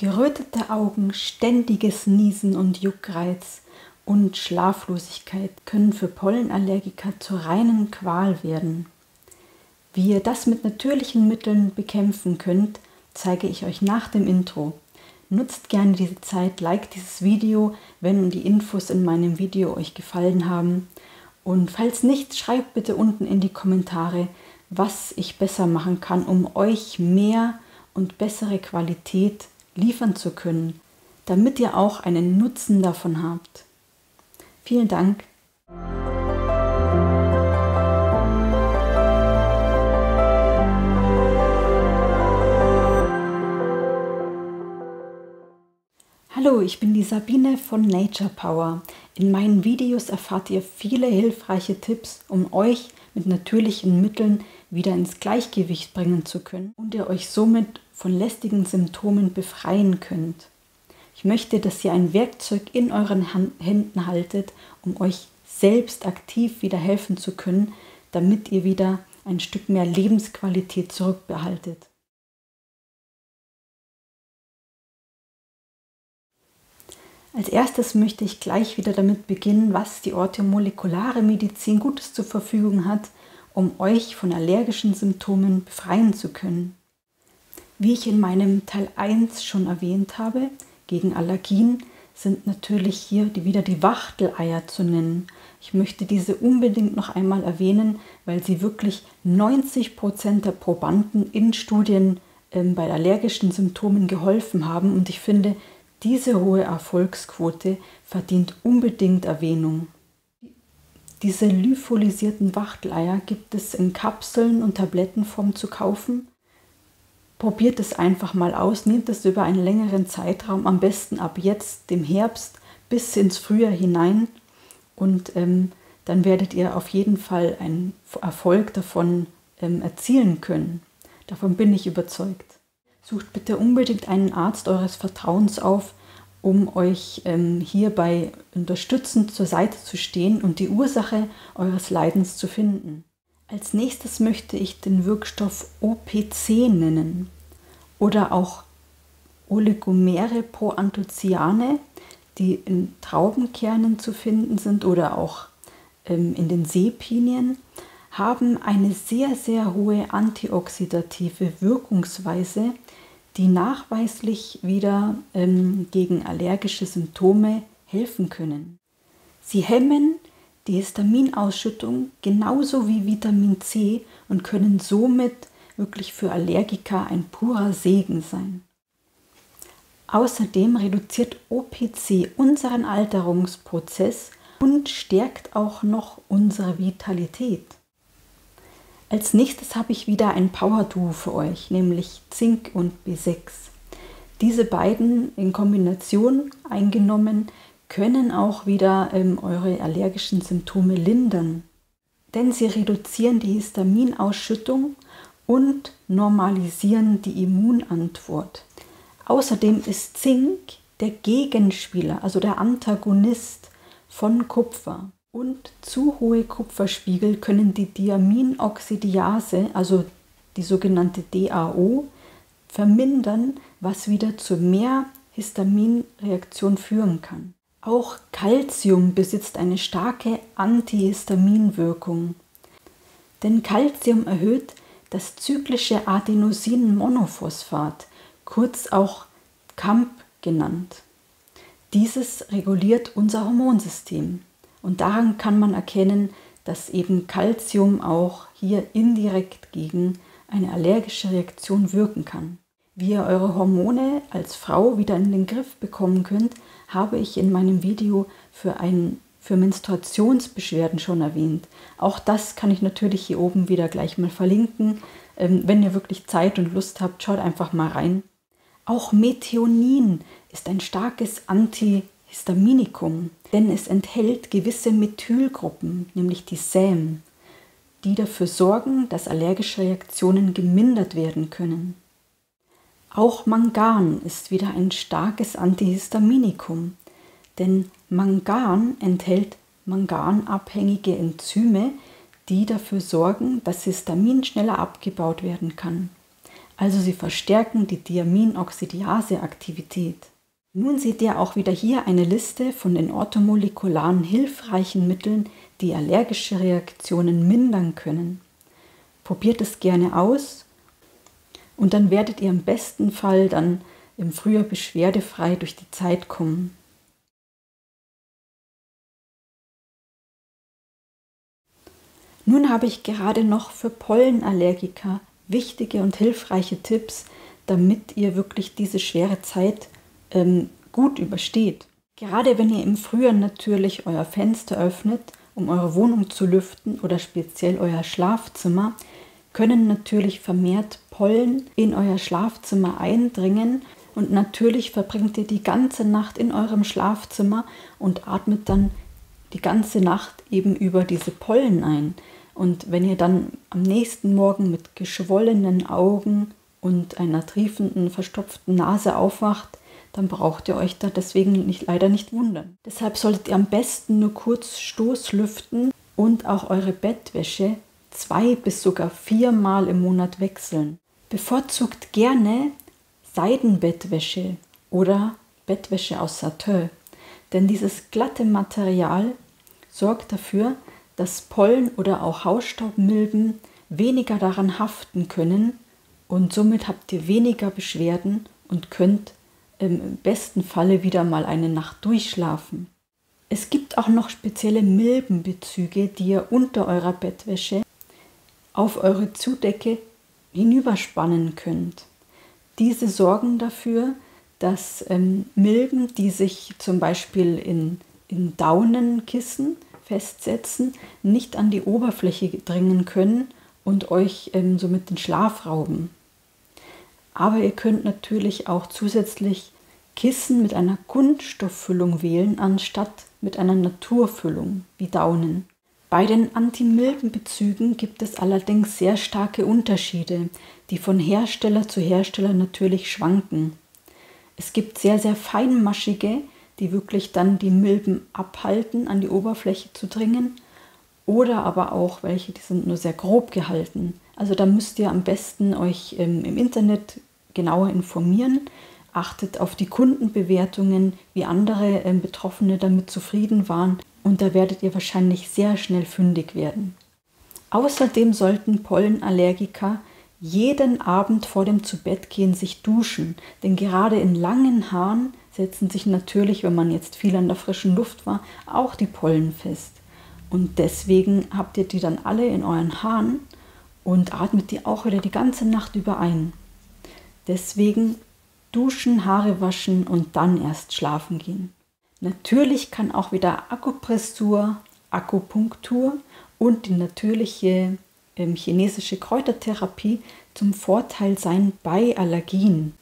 Gerötete Augen, ständiges Niesen und Juckreiz und Schlaflosigkeit können für Pollenallergiker zur reinen Qual werden. Wie ihr das mit natürlichen Mitteln bekämpfen könnt, zeige ich euch nach dem Intro. Nutzt gerne diese Zeit, liked dieses Video, wenn die Infos in meinem Video euch gefallen haben. Und falls nicht, schreibt bitte unten in die Kommentare, was ich besser machen kann, um euch mehr und bessere Qualität liefern zu können, damit ihr auch einen Nutzen davon habt. Vielen Dank. Hallo, ich bin die Sabine von Nature Power. In meinen Videos erfahrt ihr viele hilfreiche Tipps, um euch mit natürlichen Mitteln wieder ins Gleichgewicht bringen zu können und ihr euch somit von lästigen Symptomen befreien könnt. Ich möchte, dass ihr ein Werkzeug in euren Händen haltet, um euch selbst aktiv wieder helfen zu können, damit ihr wieder ein Stück mehr Lebensqualität zurückbehaltet. Als erstes möchte ich gleich wieder damit beginnen, was die orthomolekulare Medizin Gutes zur Verfügung hat, um euch von allergischen Symptomen befreien zu können. Wie ich in meinem Teil 1 schon erwähnt habe, gegen Allergien sind natürlich hier wieder die Wachteleier zu nennen. Ich möchte diese unbedingt noch einmal erwähnen, weil sie wirklich 90% der Probanden in Studien bei allergischen Symptomen geholfen haben und ich finde, diese hohe Erfolgsquote verdient unbedingt Erwähnung. Diese lyophilisierten Wachteleier gibt es in Kapseln und Tablettenform zu kaufen. Probiert es einfach mal aus, nehmt es über einen längeren Zeitraum, am besten ab jetzt, dem Herbst, bis ins Frühjahr hinein und dann werdet ihr auf jeden Fall einen Erfolg davon erzielen können. Davon bin ich überzeugt. Sucht bitte unbedingt einen Arzt eures Vertrauens auf, um euch hierbei unterstützend zur Seite zu stehen und die Ursache eures Leidens zu finden. Als nächstes möchte ich den Wirkstoff OPC nennen oder auch Oligomere proanthocyane, die in Traubenkernen zu finden sind oder auch in den Seepinien, haben eine sehr, sehr hohe antioxidative Wirkungsweise, die nachweislich wieder gegen allergische Symptome helfen können. Sie hemmen die Histaminausschüttung genauso wie Vitamin C und können somit wirklich für Allergiker ein purer Segen sein. Außerdem reduziert OPC unseren Alterungsprozess und stärkt auch noch unsere Vitalität. Als nächstes habe ich wieder ein Power-Duo für euch, nämlich Zink und B6. Diese beiden in Kombination eingenommen können auch wieder eure allergischen Symptome lindern, denn sie reduzieren die Histaminausschüttung und normalisieren die Immunantwort. Außerdem ist Zink der Gegenspieler, also der Antagonist von Kupfer. Und zu hohe Kupferspiegel können die Diaminoxidase, also die sogenannte DAO, vermindern, was wieder zu mehr Histaminreaktion führen kann. Auch Calcium besitzt eine starke Antihistaminwirkung, denn Calcium erhöht das zyklische Adenosinmonophosphat, kurz auch CAMP genannt. Dieses reguliert unser Hormonsystem. Und daran kann man erkennen, dass eben Calcium auch hier indirekt gegen eine allergische Reaktion wirken kann. Wie ihr eure Hormone als Frau wieder in den Griff bekommen könnt, habe ich in meinem Video für Menstruationsbeschwerden schon erwähnt. Auch das kann ich natürlich hier oben wieder gleich mal verlinken. Wenn ihr wirklich Zeit und Lust habt, schaut einfach mal rein. Auch Methionin ist ein starkes Antihistaminikum, denn es enthält gewisse Methylgruppen, nämlich die SAM, die dafür sorgen, dass allergische Reaktionen gemindert werden können. Auch Mangan ist wieder ein starkes Antihistaminikum, denn Mangan enthält manganabhängige Enzyme, die dafür sorgen, dass Histamin schneller abgebaut werden kann. Also sie verstärken die Diaminoxidiase-Aktivität. Nun seht ihr auch wieder hier eine Liste von den orthomolekularen hilfreichen Mitteln, die allergische Reaktionen mindern können. Probiert es gerne aus und dann werdet ihr im besten Fall dann im Frühjahr beschwerdefrei durch die Zeit kommen. Nun habe ich gerade noch für Pollenallergiker wichtige und hilfreiche Tipps, damit ihr wirklich diese schwere Zeit gut übersteht. Gerade wenn ihr im Frühjahr natürlich euer Fenster öffnet, um eure Wohnung zu lüften oder speziell euer Schlafzimmer, können natürlich vermehrt Pollen in euer Schlafzimmer eindringen und natürlich verbringt ihr die ganze Nacht in eurem Schlafzimmer und atmet dann die ganze Nacht eben über diese Pollen ein. Und wenn ihr dann am nächsten Morgen mit geschwollenen Augen und einer triefenden, verstopften Nase aufwacht, dann braucht ihr euch da deswegen leider nicht wundern. Deshalb solltet ihr am besten nur kurz Stoßlüften und auch eure Bettwäsche 2 bis sogar 4 Mal im Monat wechseln. Bevorzugt gerne Seidenbettwäsche oder Bettwäsche aus Satin, denn dieses glatte Material sorgt dafür, dass Pollen oder auch Hausstaubmilben weniger daran haften können und somit habt ihr weniger Beschwerden und könnt im besten Falle wieder mal eine Nacht durchschlafen. Es gibt auch noch spezielle Milbenbezüge, die ihr unter eurer Bettwäsche auf eure Zudecke hinüberspannen könnt. Diese sorgen dafür, dass Milben, die sich zum Beispiel in Daunenkissen festsetzen, nicht an die Oberfläche dringen können und euch somit den Schlaf rauben. Aber ihr könnt natürlich auch zusätzlich Kissen mit einer Kunststofffüllung wählen, anstatt mit einer Naturfüllung wie Daunen. Bei den Antimilbenbezügen gibt es allerdings sehr starke Unterschiede, die von Hersteller zu Hersteller natürlich schwanken. Es gibt sehr, sehr feinmaschige, die wirklich dann die Milben abhalten, an die Oberfläche zu dringen, oder aber auch welche, die sind nur sehr grob gehalten. Also da müsst ihr am besten euch im Internet genauer informieren. Achtet auf die Kundenbewertungen, wie andere Betroffene damit zufrieden waren und da werdet ihr wahrscheinlich sehr schnell fündig werden. Außerdem sollten Pollenallergiker jeden Abend vor dem Zubettgehen sich duschen, denn gerade in langen Haaren setzen sich natürlich, wenn man jetzt viel an der frischen Luft war, auch die Pollen fest. Und deswegen habt ihr die dann alle in euren Haaren und atmet die auch wieder die ganze Nacht über ein. Deswegen duschen, Haare waschen und dann erst schlafen gehen. Natürlich kann auch wieder Akupressur, Akupunktur und die natürliche chinesische Kräutertherapie zum Vorteil sein bei Allergien.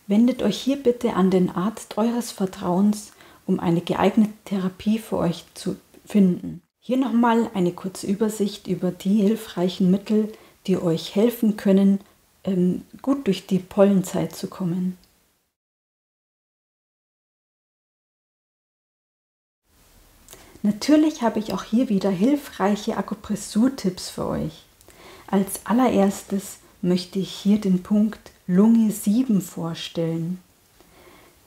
Wendet euch hier bitte an den Arzt eures Vertrauens, um eine geeignete Therapie für euch zu finden. Hier nochmal eine kurze Übersicht über die hilfreichen Mittel, die euch helfen können, gut durch die Pollenzeit zu kommen. Natürlich habe ich auch hier wieder hilfreiche Akupressurtipps für euch. Als allererstes möchte ich hier den Punkt Lunge 7 vorstellen.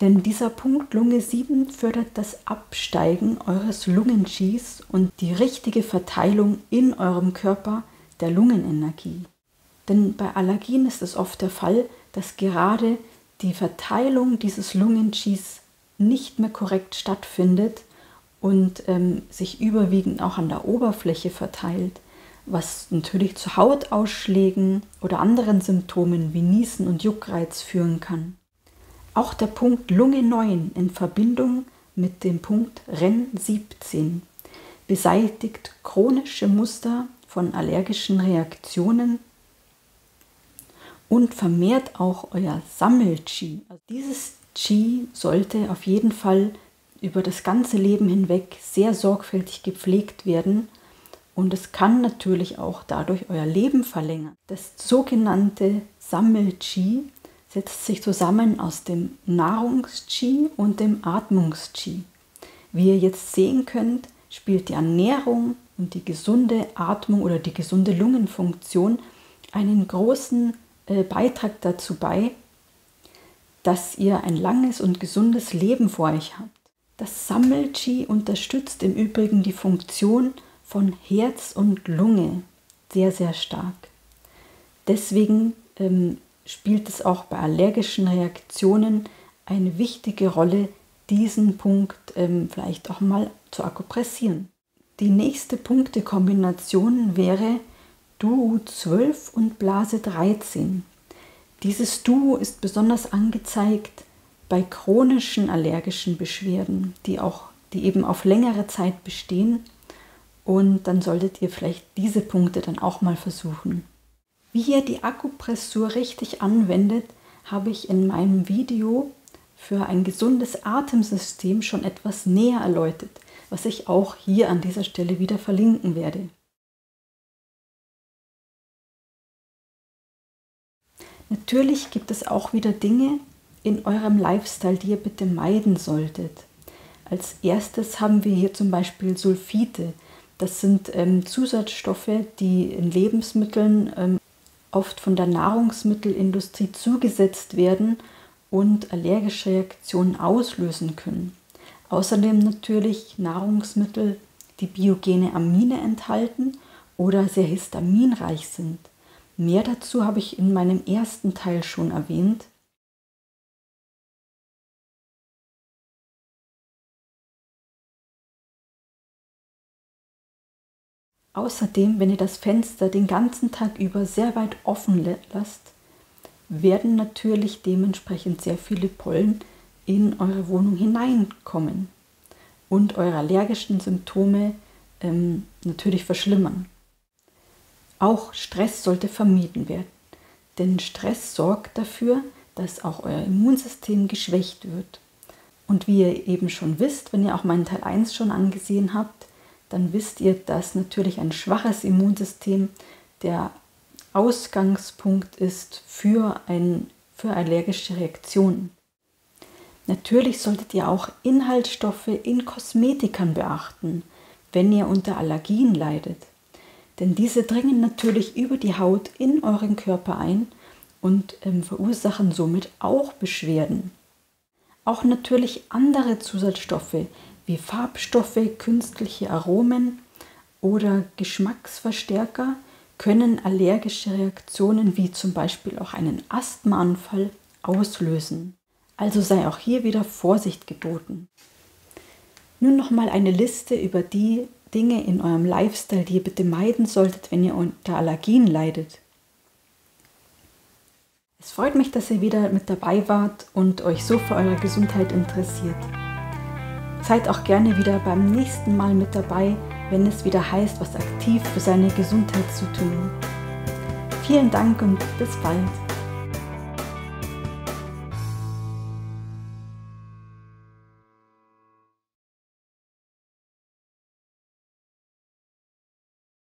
Denn dieser Punkt Lunge 7 fördert das Absteigen eures Lungenqis und die richtige Verteilung in eurem Körper der Lungenenergie. Denn bei Allergien ist es oft der Fall, dass gerade die Verteilung dieses Lungenqis nicht mehr korrekt stattfindet und sich überwiegend auch an der Oberfläche verteilt, was natürlich zu Hautausschlägen oder anderen Symptomen wie Niesen und Juckreiz führen kann. Auch der Punkt Lunge 9 in Verbindung mit dem Punkt REN 17 beseitigt chronische Muster von allergischen Reaktionen und vermehrt auch euer Sammel-Qi. Also dieses Qi sollte auf jeden Fall über das ganze Leben hinweg sehr sorgfältig gepflegt werden und es kann natürlich auch dadurch euer Leben verlängern. Das sogenannte Sammel-Qi setzt sich zusammen aus dem Nahrungs-Qi und dem Atmungs-Qi. Wie ihr jetzt sehen könnt, spielt die Ernährung und die gesunde Atmung oder die gesunde Lungenfunktion einen großen Beitrag dazu bei, dass ihr ein langes und gesundes Leben vor euch habt. Das Sammel-Qi unterstützt im Übrigen die Funktion von Herz und Lunge sehr, sehr stark. Deswegen spielt es auch bei allergischen Reaktionen eine wichtige Rolle, diesen Punkt vielleicht auch mal zu akupressieren. Die nächste Punktekombination wäre Duo 12 und Blase 13. Dieses Duo ist besonders angezeigt bei chronischen allergischen Beschwerden, die eben auf längere Zeit bestehen. Und dann solltet ihr vielleicht diese Punkte dann auch mal versuchen. Wie ihr die Akupressur richtig anwendet, habe ich in meinem Video für ein gesundes Atemsystem schon etwas näher erläutert, was ich auch hier an dieser Stelle wieder verlinken werde. Natürlich gibt es auch wieder Dinge in eurem Lifestyle, die ihr bitte meiden solltet. Als erstes haben wir hier zum Beispiel Sulfite. Das sind Zusatzstoffe, die in Lebensmitteln oft von der Nahrungsmittelindustrie zugesetzt werden und allergische Reaktionen auslösen können. Außerdem natürlich Nahrungsmittel, die biogene Amine enthalten oder sehr histaminreich sind. Mehr dazu habe ich in meinem ersten Teil schon erwähnt. Außerdem, wenn ihr das Fenster den ganzen Tag über sehr weit offen lasst, werden natürlich dementsprechend sehr viele Pollen in eure Wohnung hineinkommen und eure allergischen Symptome natürlich verschlimmern. Auch Stress sollte vermieden werden, denn Stress sorgt dafür, dass auch euer Immunsystem geschwächt wird. Und wie ihr eben schon wisst, wenn ihr auch meinen Teil 1 schon angesehen habt, dann wisst ihr, dass natürlich ein schwaches Immunsystem der Ausgangspunkt ist für allergische Reaktionen. Natürlich solltet ihr auch Inhaltsstoffe in Kosmetikern beachten, wenn ihr unter Allergien leidet. Denn diese dringen natürlich über die Haut in euren Körper ein und verursachen somit auch Beschwerden. Auch natürlich andere Zusatzstoffe wie Farbstoffe, künstliche Aromen oder Geschmacksverstärker können allergische Reaktionen wie zum Beispiel auch einen Asthmaanfall auslösen. Also sei auch hier wieder Vorsicht geboten. Nun nochmal eine Liste über die Dinge in eurem Lifestyle, die ihr bitte meiden solltet, wenn ihr unter Allergien leidet. Es freut mich, dass ihr wieder mit dabei wart und euch so für eure Gesundheit interessiert. Seid auch gerne wieder beim nächsten Mal mit dabei, wenn es wieder heißt, was aktiv für seine Gesundheit zu tun. Vielen Dank und bis bald.